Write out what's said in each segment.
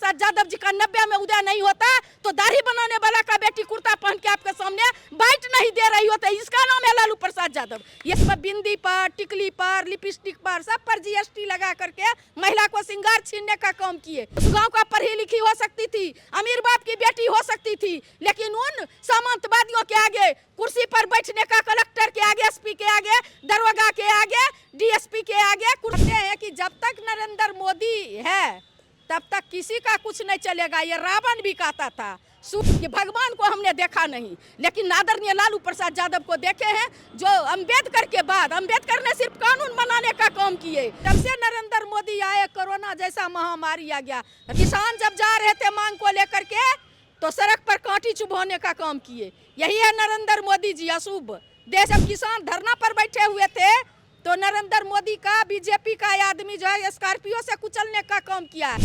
प्रसाद यादव जी का 90 में उदय नहीं होता तो दाढ़ी बनाने वाला का बेटी कुर्ता पहन के आपके सामने बाइट नहीं दे रही होता, इसका नाम है लालू प्रसाद यादव। इस पर बिंदी पर, टिकली पर, लिपस्टिक पर, सब पर जीएसटी लगा करके महिला को श्रृंगार छीनने का काम किए। उस गाँव का पढ़ी लिखी हो सकती थी, अमीर बाप की बेटी हो सकती थी, लेकिन उन सामंतवादियों के आगे, कुर्सी पर बैठने का कलेक्टर के आगे, एसपी के आगे, दरोगा के आगे, डीएसपी के आगे कहते हैं कि जब तक नरेंद्र मोदी है तब तक किसी का कुछ नहीं चलेगा। ये रावण भी कहता था। कि भगवान को हमने देखा नहीं, लेकिन आदरणीय लालू प्रसाद यादव को देखे हैं, जो अंबेडकर के बाद, अंबेडकर ने सिर्फ कानून बनाने का काम किए। तब से नरेंद्र मोदी आए, कोरोना जैसा महामारी आ गया। किसान जब जा रहे थे मांग को लेकर के तो सड़क पर कांटी चुभोने का काम किए। यही है नरेंद्र मोदी जी अशुभ। देश जब किसान धरना पर बैठे हुए थे तो नरेंद्र मोदी का, बीजेपी का आदमी जो है स्कॉर्पियो से कुचलने का काम किया।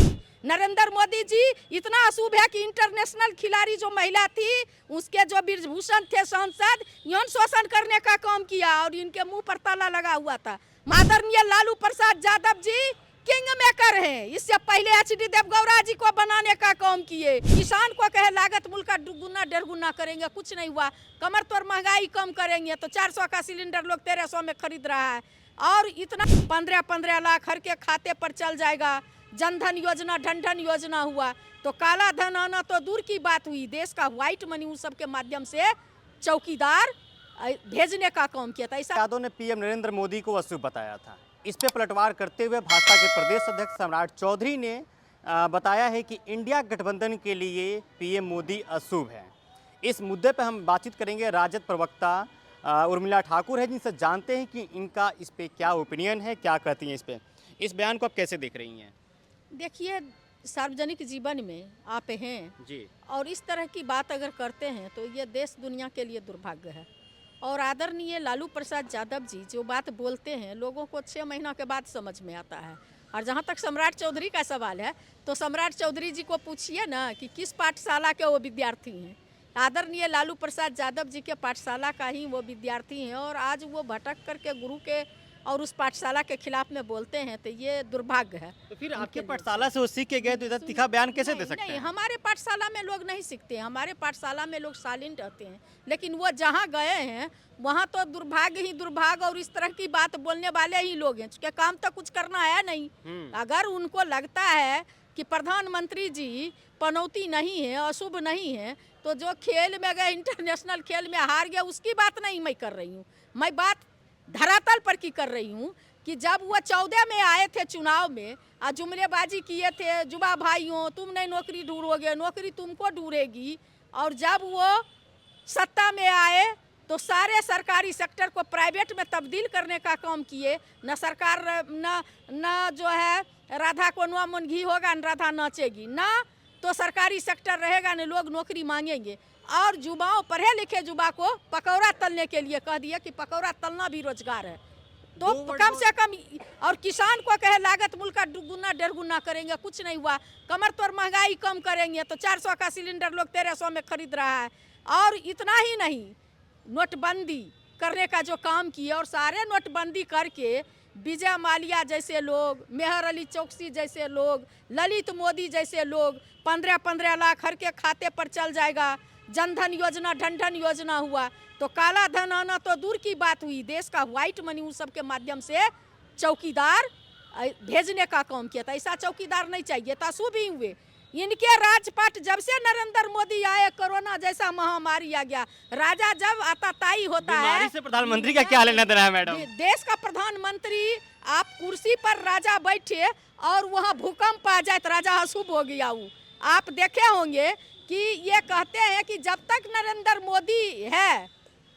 नरेंद्र मोदी जी इतना अशुभ है कि इंटरनेशनल खिलाड़ी जो महिला थी उसके जो ब्रिजभूषण थे सांसद, यौन शोषण करने का काम किया और इनके मुंह पर ताला लगा हुआ था। आदरणीय लालू प्रसाद यादव जी किंग मेकर हैं। इससे पहले एचडी देवगौड़ा जी को बनाने का काम किए। किसान को कहे लागत मूल्य का दुगुना 1.5 गुना करेंगे, कुछ नहीं हुआ। कमर तोड़ महंगाई कम करेंगे तो 400 का सिलेंडर लोग 1300 में खरीद रहा है। और इतना 15-15 लाख हर के खाते पर चल जाएगा। जनधन योजना, धन योजना हुआ तो काला धन आना तो दूर की बात हुई, देश का व्हाइट मनी उन सब के माध्यम से चौकीदार भेजने का काम किया था। यादव ने पीएम नरेंद्र मोदी को अशुभ बताया था। इस पे पलटवार करते हुए भाजपा के प्रदेश अध्यक्ष सम्राट चौधरी ने बताया है कि इंडिया गठबंधन के लिए पीएम मोदी अशुभ है। इस मुद्दे पर हम बातचीत करेंगे। राजद प्रवक्ता उर्मिला ठाकुर है, जिनसे जानते हैं कि इनका इस पे क्या ओपिनियन है, क्या कहती हैं इस पे। इस बयान को आप कैसे देख रही हैं? देखिए, सार्वजनिक जीवन में आप हैं जी, और इस तरह की बात अगर करते हैं तो ये देश दुनिया के लिए दुर्भाग्य है। और आदरणीय लालू प्रसाद यादव जी जो बात बोलते हैं लोगों को 6 महीना के बाद समझ में आता है। और जहाँ तक सम्राट चौधरी का सवाल है तो सम्राट चौधरी जी को पूछिए ना कि किस पाठशाला के वो विद्यार्थी हैं। आदरणीय लालू प्रसाद यादव जी के पाठशाला का ही वो विद्यार्थी हैं और आज वो भटक करके गुरु के और उस पाठशाला के खिलाफ में बोलते हैं तो ये दुर्भाग्य है। तो फिर आपके पाठशाला से वो सीख के गए तो इधर तीखा बयान कैसे दे सकते हैं? नहीं, हमारे पाठशाला में लोग नहीं सीखते हैं। हमारे पाठशाला में लोग साइलेंट रहते हैं, लेकिन वो जहाँ गए हैं वहाँ तो दुर्भाग्य ही दुर्भाग्य और इस तरह की बात बोलने वाले ही लोग हैं, क्योंकि काम तो कुछ करना है नहीं। अगर उनको लगता है कि प्रधानमंत्री जी पनौती नहीं है, अशुभ नहीं है, तो जो खेल में गए, इंटरनेशनल खेल में हार गया, उसकी बात नहीं मैं कर रही हूँ। मैं बात धरातल पर की कर रही हूँ कि जब वो 14 में आए थे चुनाव में और जुमलेबाजी किए थे, जुबा भाइयों तुम नहीं नौकरी ढूंढोगे, नौकरी तुमको ढूंढेगी। और जब वो सत्ता में आए तो सारे सरकारी सेक्टर को प्राइवेट में तब्दील करने का काम किए। न सरकार न जो है राधा को नुआ मन घी होगा, न राधा नाचेगी, न तो सरकारी सेक्टर रहेगा, न लोग नौकरी मांगेंगे। और युवाओं, पढ़े लिखे युवा को पकौड़ा तलने के लिए कह दिया कि पकौड़ा तलना भी रोजगार है। तो कम से कम, और किसान को कहे लागत मूल्य का दुगुना 1.5 गुना करेंगे, कुछ नहीं हुआ। कमर तोड़ महंगाई कम करेंगे तो 400 का सिलेंडर लोग 1300 में खरीद रहा है। और इतना ही नहीं, नोटबंदी करने का जो काम किया और सारे नोटबंदी करके विजय माल्या जैसे लोग, मेहर अली चौकसी जैसे लोग, ललित मोदी जैसे लोग 15-15 लाख हर के खाते पर चल जाएगा। जनधन योजना, धन योजना हुआ तो काला धन आना तो दूर की बात हुई, देश का व्हाइट मनी उन सब के माध्यम से चौकीदार भेजने का काम किया था। ऐसा चौकीदार नहीं चाहिए था। अशुभ ही हुए इनके राजपाट। जब से नरेंद्र मोदी आए कोरोना जैसा महामारी आ गया। राजा जब आता ताई होता है। से प्रधानमंत्री का क्या लेना देना है मैडम? देश का प्रधानमंत्री, आप कुर्सी पर राजा बैठे और वहाँ भूकंप आ जाए तो राजा अशुभ हो गया। आप देखे होंगे कि ये कहते हैं कि जब तक नरेंद्र मोदी है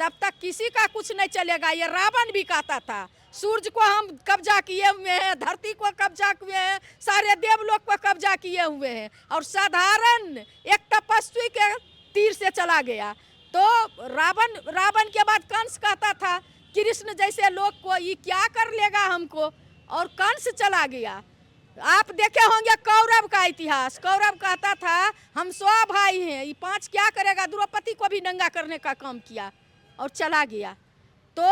तब तक किसी का कुछ नहीं चलेगा। ये रावण भी कहता था। सूरज को हम कब्जा किए हुए हैं, धरती को कब्जा किए हैं, सारे देवलोक को कब्जा किए हुए हैं, और साधारण एक तपस्वी के तीर से चला गया। तो रावण के बाद कंस कहता था कृष्ण जैसे लोग को ये क्या कर लेगा हमको, और कंस चला गया। आप देखे होंगे कौरव का इतिहास। कौरव कहता था हम 100 भाई हैं, ये 5 क्या करेगा। द्रौपदी को भी नंगा करने का काम किया और चला गया। तो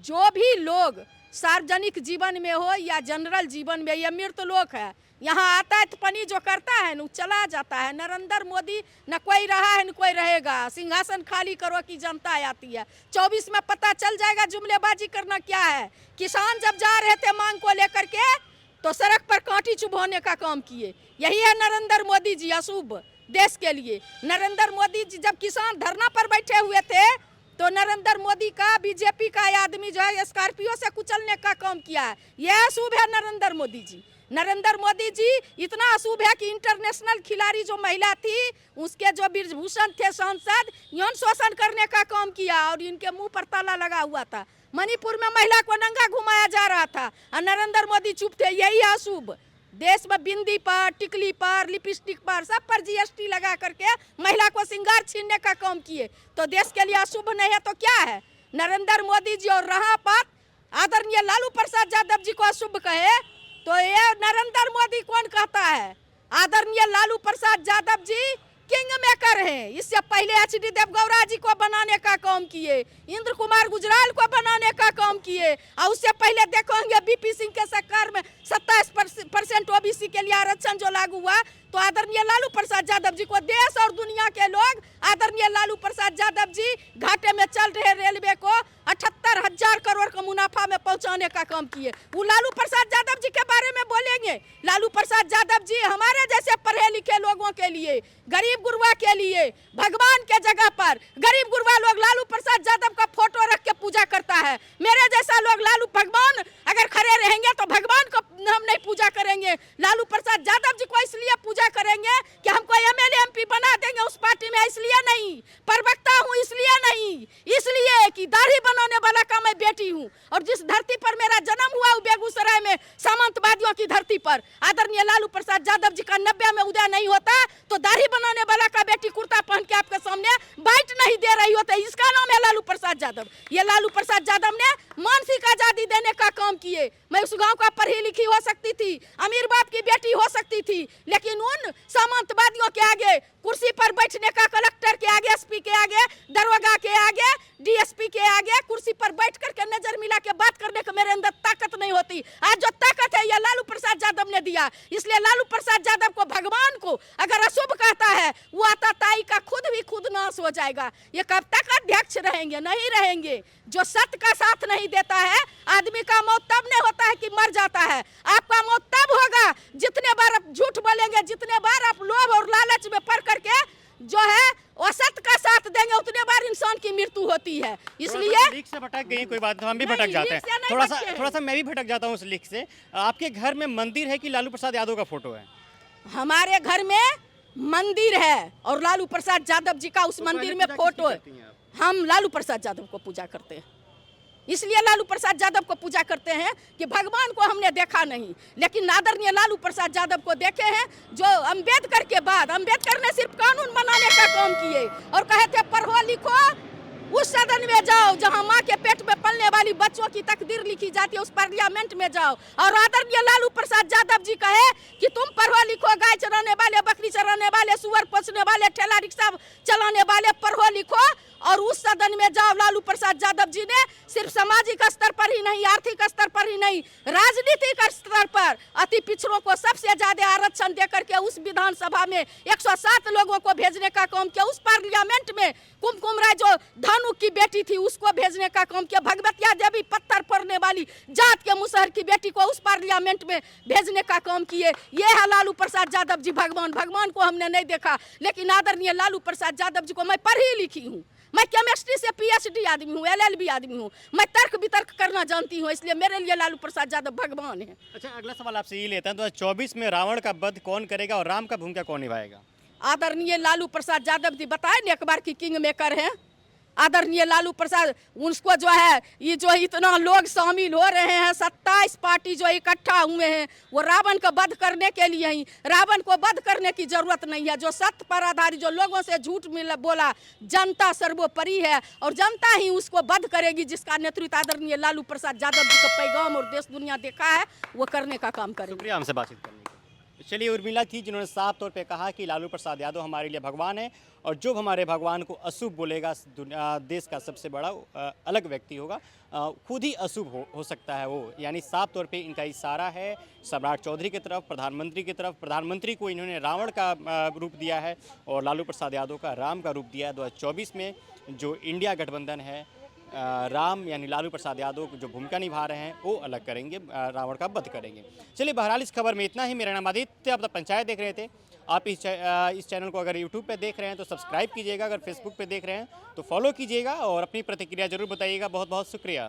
जो भी लोग सार्वजनिक जीवन में हो या जनरल जीवन में, ये मृत लोक है। यहाँ आता है तो पनी जो करता है न चला जाता है। नरेंद्र मोदी न कोई रहा है न कोई रहेगा। सिंहासन खाली करो कि जनता आती है। 24 में पता चल जाएगा जुमलेबाजी करना क्या है। किसान जब जा रहे थे मांग को लेकर के तो सड़क पर कांटी चुभोने का काम किए। यही है नरेंद्र मोदी जी अशुभ देश के लिए। नरेंद्र मोदी जी जब किसान धरना पर बैठे हुए थे तो नरेंद्र मोदी का बीजेपी का आदमी जो है स्कॉर्पियो से कुचलने का काम किया है। यह अशुभ है नरेंद्र मोदी जी। नरेंद्र मोदी जी इतना अशुभ है कि इंटरनेशनल खिलाड़ी जो महिला थी उसके जो ब्रजभूषण थे सांसद, यौन शोषण करने का काम किया और इनके मुंह पर ताला लगा हुआ था। मणिपुर में महिला को नंगा घुमाया जा रहा था और नरेंद्र मोदी चुप थे। यही अशुभ। देश में बिंदी पर, टिकली पर, लिपस्टिक पर, सब पर जीएसटी लगा करके महिला को श्रृंगार छीनने का काम किए। तो देश के लिए अशुभ नहीं है तो क्या है? नरेंद्र मोदी जी और रहा बात आदरणीय लालू प्रसाद यादव जी को अशुभ कहे तो ये नरेंद्र मोदी कौन कहता है? आदरणीय लालू प्रसाद यादव जी किंग मेकर हैं। इससे पहले एचडी देवगौड़ा जी को बनाने का काम किए, इंद्र कुमार गुजराल को बनाने का काम किए और उससे पहले देखोगे बीपी सिंह के सरकार में 27% ओबीसी के लिए आरक्षण जो लागू हुआ। तो आदरणीय लालू प्रसाद यादव जी को देश और दुनिया के लोग आदरणीय लालू प्रसाद यादव जी घाटे में चल रहे रेलवे को 78,000 करोड़ का मुनाफा में पहुंचाने का काम किए। वो लालू प्रसाद यादव जी के बारे में बोलेंगे। लालू प्रसाद यादव जी हमारे जैसे पढ़े लिखे लोगों के लिए, गरीब गुरबा के लिए, भगवान के जगह पर गरीब गुरबा लोग लालू प्रसाद यादव का फोटो रख के पूजा करता है। मेरे जैसा लोग लालू भगवान अगर खड़े रहेंगे तो भगवान को हम नहीं पूजा करेंगे। लालू प्रसाद यादव जी को इसलिए पूजा करेंगे कि हमको एमएलए एमपी बना देंगे उस पार्टी में, इसलिए नहीं। प्रवक्ता हूँ इसलिए नहीं, इसलिए कि दाढ़ी बनाने वाला का मैं बेटी हूँ और जिस धरती पर मेरा जन्म हुआ बेगूसराय में सामंतवादियों की धरती पर। आदरणीय लालू प्रसाद यादव जी का 90 में उदय नहीं होता तो दाढ़ी बनाने वाला का बेटी कुर्ता पहन के आपके सामने बाइट नहीं दे रही होता। इसका नाम है लालू प्रसाद यादव। ये लालू प्रसाद यादव ने मानसिक आजादी देने का काम किए। मैं उस गांव का पढ़ी लिखी हो सकती थी, अमीर बाप की बेटी हो सकती थी, लेकिन उन सामंतवादियों के आगे, कुर्सी पर बैठने का कलेक्टर के आगे, एसपी के आगे, दरोगा के आगे, डीएसपी के आगे कुर्सी पर बैठ करके नजर मिला के बात करने का मेरे अंदर ताकत नहीं होती। आज जो ताकत है यह लालू प्रसाद यादव ने दिया। इसलिए लालू प्रसाद यादव को, भगवान को अगर अशुभ कहता है वो आताताई का खुद नाश हो जाएगा। ये कब तक अध्यक्ष रहेंगे? नहीं रहेंगे। जो सत्य का साथ नहीं देता है, आदमी का मौत तब नहीं होता है कि मर जाता है। आपका मौत तब होगा जितने बार आप झूठ बोलेंगे, जितने बार आप लोभ और लालच में पड़ करके जो है असत का साथ देंगे, उतने बार इंसान की मृत्यु होती है। इसलिए लीक से भटक गई कोई बात, हम भी भटक जाते हैं। थोड़ा सा मैं भी भटक जाता हूँ उस लीक से। आपके घर में मंदिर है कि लालू प्रसाद यादव का फोटो है? हमारे घर में मंदिर है और लालू प्रसाद यादव जी का उस मंदिर में फोटो है। हम लालू प्रसाद यादव को पूजा करते हैं। इसलिए लालू प्रसाद यादव को पूजा करते हैं कि भगवान को हमने देखा नहीं, लेकिन आदरणीय लालू प्रसाद यादव को देखे हैं जो अंबेडकर के बाद, अंबेडकर ने सिर्फ कानून बनाने का काम किए और कहे थे पढ़ो लिखो, उस सदन में जाओ जहां माँ के पेट में पलने वाली बच्चों की तकदीर लिखी जाती है, उस पार्लियामेंट में जाओ। और आदरणीय लालू प्रसाद यादव जी कहे कि तुम पढ़ो लिखो, गाय चराने वाले, बकरी चराने वाले, सुअर पोसने वाले, ठेला रिक्शा चलाने वाले पढ़ो लिखो और उस सदन में जाओ। लालू प्रसाद यादव जी ने सिर्फ सामाजिक स्तर पर ही नहीं, आर्थिक स्तर पर ही नहीं, राजनीतिक स्तर पर अति पिछड़ों को सबसे ज्यादा आरक्षण देकर के उस विधानसभा में 107 लोगों को भेजने का काम किया। उस पार्लियामेंट में कुमकुम राय जो धानुक की बेटी थी उसको भेजने का काम किया। भगवतिया देवी पत्थर फोड़ने वाली जात के मुसहर की बेटी को उस पार्लियामेंट में भेजने का काम किए। ये है लालू प्रसाद यादव जी। भगवान को हमने नहीं देखा, लेकिन आदरणीय लालू प्रसाद यादव जी को मैं पढ़ी लिखी हूँ। मैं केमिस्ट्री से पीएचडी आदमी हूँ, एलएलबी आदमी हूँ। मैं तर्क वितर्क करना जानती हूँ, इसलिए मेरे लिए लालू प्रसाद यादव भगवान है। अच्छा, अगला सवाल आपसे ये लेते हैं, 2024 में रावण का वध कौन करेगा और राम का भूमिका कौन निभाएगा? आदरणीय लालू प्रसाद यादव जी बताए न, एक बार की किंग मेकर हैं आदरणीय लालू प्रसाद। उसको जो है ये जो इतना लोग शामिल हो रहे हैं, 27 पार्टी जो इकट्ठा हुए हैं, वो रावण को वध करने के लिए ही। रावण को वध करने की जरूरत नहीं है। जो सत्य पर आधारित, जो लोगों से झूठ बोला, जनता सर्वोपरि है और जनता ही उसको वध करेगी, जिसका नेतृत्व आदरणीय लालू प्रसाद यादव जी का पैगाम और देश दुनिया देखा है, वो करने का काम करेंगे। शुक्रिया हमसे बातचीत करने के लिए। चलिए, उर्मिला थी जिन्होंने साफ तौर पे कहा कि लालू प्रसाद यादव हमारे लिए भगवान है और जो हमारे भगवान को अशुभ बोलेगा देश का सबसे बड़ा अलग व्यक्ति होगा, खुद ही अशुभ हो सकता है वो। यानी साफ तौर पे इनका इशारा है सम्राट चौधरी की तरफ, प्रधानमंत्री की तरफ। प्रधानमंत्री को इन्होंने रावण का रूप दिया है और लालू प्रसाद यादव का राम का रूप दिया है। 2024 में जो इंडिया गठबंधन है, राम यानी लालू प्रसाद यादव जो भूमिका निभा रहे हैं वो अलग करेंगे, रावण का वध करेंगे। चलिए, बहरहाल इस खबर में इतना ही। मेरा नाम आदित्य, आप पंचायत देख रहे थे। आप इस चैनल को अगर यूट्यूब पे देख रहे हैं तो सब्सक्राइब कीजिएगा, अगर फेसबुक पे देख रहे हैं तो फॉलो कीजिएगा और अपनी प्रतिक्रिया जरूर बताइएगा। बहुत बहुत शुक्रिया।